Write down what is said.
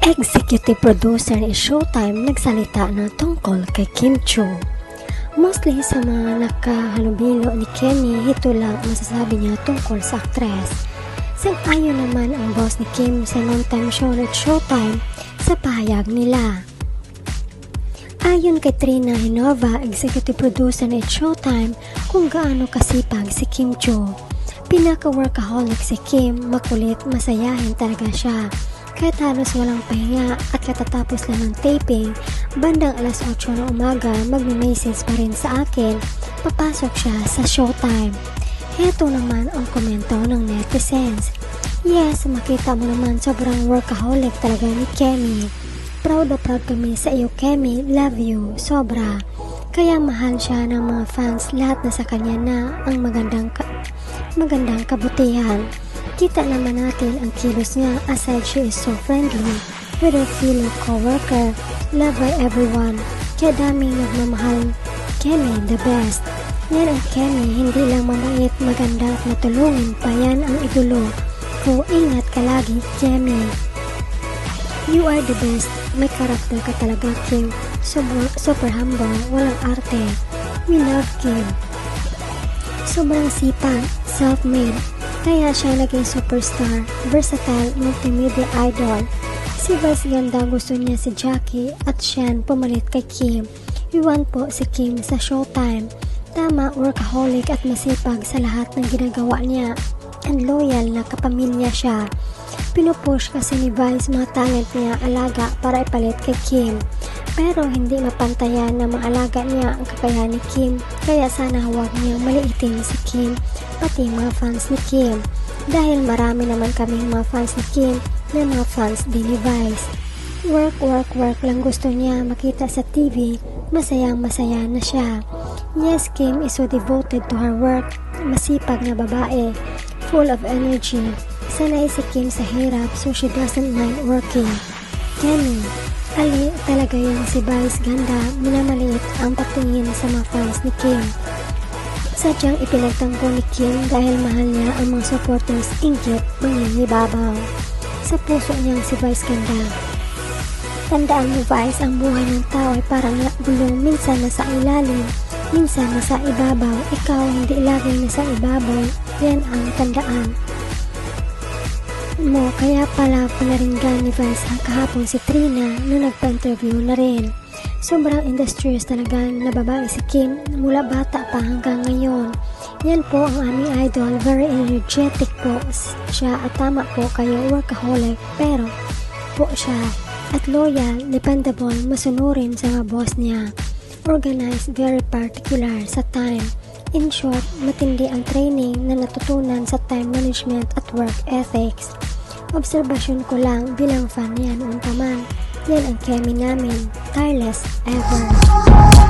Executive producer ni Showtime nagsalita na tungkol kay Kim Chiu. Mostly sa mga nakahalubilo ni Kenny, ito lang masasabi niya tungkol sa aktres. Sang-ayon naman ang boss ni Kim sa non-time show at Showtime sa pahayag nila. Ayon kay Trina Hinova, executive producer ni Showtime, kung gaano kasipag si Kim Chiu. Pinaka-workaholic si Kim, makulit, masayahin talaga siya. Kahit halos walang pahinga at katatapos lang ng taping, bandang alas 8 ng umaga magme-message pa rin sa akin, papasok siya sa Showtime. Heto naman ang komento ng netizens. Yes, makita mo naman sobrang workaholic talaga ni Kemi. Proud na proud kami sa iyo Kemi, love you, sobra. Kaya mahal siya ng mga fans, lahat na sa kanya na ang magandang kabutihan. Kita naman natin ang kilos niya aside she is so friendly with her fellow co-worker, loved by everyone. Kaya daming nagmamahal. Kemi, the best. Yan ang Kemi, hindi lang mabait, maganda at matulungin pa, yan ang idolo ko. Ingat ka lagi, Kemi. You are the best. May karakter ka talaga, Kim. Super humble, walang arte. We love Kim. Sobrang sipag, self-made. Kaya siya naging superstar, versatile, multimedia idol. Si Vice ganda gusto niya si Jackie at Shan pumalit kay Kim. Iwan po si Kim sa Showtime. Tama, workaholic at masipag sa lahat ng ginagawa niya. And loyal na kapamilya siya. Pinupush kasi ni Vice mga talent niya alaga para ipalit kay Kim. Pero hindi mapantayan na maalaga niya ang kakayahan ni Kim. Kaya sana huwag niyang maliitin si Kim, pati mga fans ni Kim. Dahil marami naman kaming mga fans ni Kim na mga fans din ni Vice. Work lang gusto niya makita sa TV. Masayang masaya na siya. Yes, Kim is so devoted to her work. Masipag na babae. Full of energy. Sanay si Kim sa hirap so she doesn't mind working. Kenny, ali talaga yung si Vice ganda, minamaliit ang patingin sa mga fans ni Kim. Sadyang ipinagtanggol ni Kim dahil mahal niya ang mga supporters, inggit, mangingibabaw. Sa puso niyang si Vice ganda. Tandaan mo Vice, ang buhay ng tao ay parang bulong, minsan nasa ilalim, minsan nasa ibabaw. Ikaw hindi laging nasa ibabaw, yan ang tandaan mo. Kaya pala pinaringgan ni Vice ang kahapon si Trina nung nagpa-interview na rin. Sobrang industrious talaga na babae si Kim mula bata pa hanggang ngayon. Yan po ang aming idol, very energetic po siya at tama po kayo, workaholic pero po siya at loyal, dependable, masunurin sa mga boss niya. Organized, very particular sa time. In short, matindi ang training na natutunan sa time management at work ethics. Obserbasyon ko lang bilang fan niya noon pa man. Yan ang Kemi namin. Tireless ever.